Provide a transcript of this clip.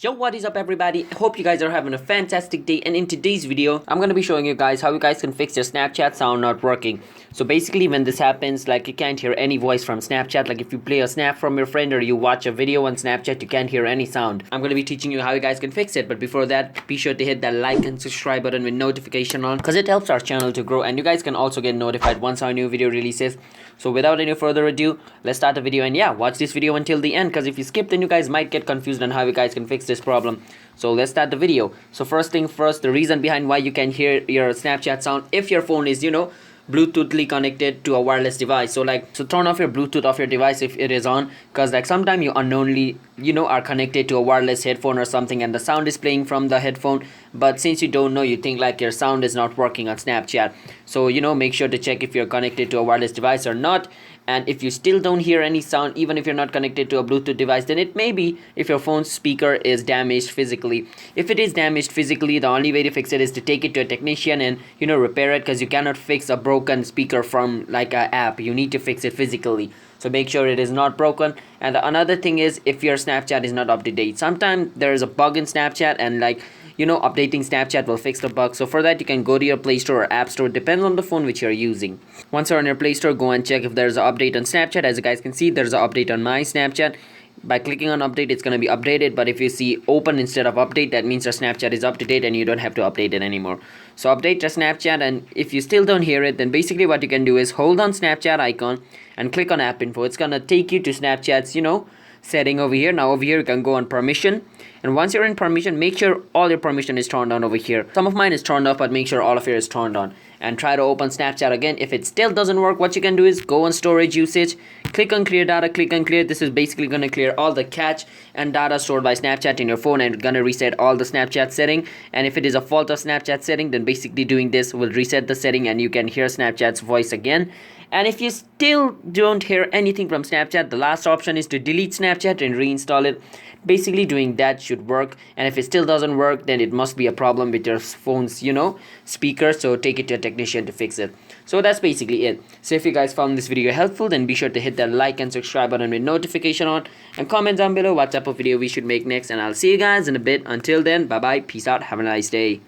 Yo, what is up everybody? Hope you guys are having a fantastic day, and in today's video I'm gonna be showing you guys how you guys can fix your Snapchat sound not working. So basically when this happens, like you can't hear any voice from Snapchat, like if you play a snap from your friend or you watch a video on Snapchat, you can't hear any sound. I'm gonna be teaching you how you guys can fix it, but before that be sure to hit that like and subscribe button with notification on, because it helps our channel to grow, and you guys can also get notified once our new video releases. So without any further ado, let's start the video, and yeah, watch this video until the end, because if you skip then you guys might get confused on how you guys can fix this problem. So let's start the video. So first thing first, the reason behind why you can hear your Snapchat sound if your phone is, Bluetoothly connected to a wireless device. So turn off your Bluetooth off your device if it is on, because like sometimes you unknowingly are connected to a wireless headphone or something, and the sound is playing from the headphone, but since you don't know, you think like your sound is not working on Snapchat. So make sure to check if you're connected to a wireless device or not. And if you still don't hear any sound, even if you're not connected to a Bluetooth device, then it may be if your phone's speaker is damaged physically. If it is damaged physically, the only way to fix it is to take it to a technician and repair it, because you cannot fix a broken speaker from like an app. You need to fix it physically. So make sure it is not broken. And another thing is, if your Snapchat is not up to date, sometimes there is a bug in Snapchat, and updating Snapchat will fix the bug. So for that, you can go to your Play Store or App Store, depends on the phone which you're using. Once you're on your Play Store, go and check if there's an update on Snapchat. As you guys can see, there's an update on my Snapchat. By clicking on update, it's going to be updated, but if you see open instead of update, that means your Snapchat is up to date and you don't have to update it anymore. So update your Snapchat, and if you still don't hear it, then basically what you can do is hold on Snapchat icon and click on app info. It's going to take you to Snapchat's setting over here. Now over here you can go on permission, and once you're in permission, make sure all your permission is turned on over here. Some of mine is turned off, but make sure all of yours is turned on, and try to open Snapchat again. If it still doesn't work, what you can do is go on storage usage, click on clear data, click on clear. This is basically going to clear all the cache and data stored by Snapchat in your phone, and gonna reset all the Snapchat setting. And if it is a fault of Snapchat setting, then basically doing this will reset the setting and you can hear Snapchat's voice again. And if you still don't hear anything from Snapchat, the last option is to delete Snapchat and reinstall it. Basically doing that should work, and if it still doesn't work, then it must be a problem with your phone's speaker. So take it to a technician to fix it. So that's basically it. So if you guys found this video helpful, then be sure to hit that like and subscribe button with notification on, and comment down below what type of video we should make next, and I'll see you guys in a bit. Until then, bye bye, peace out, have a nice day.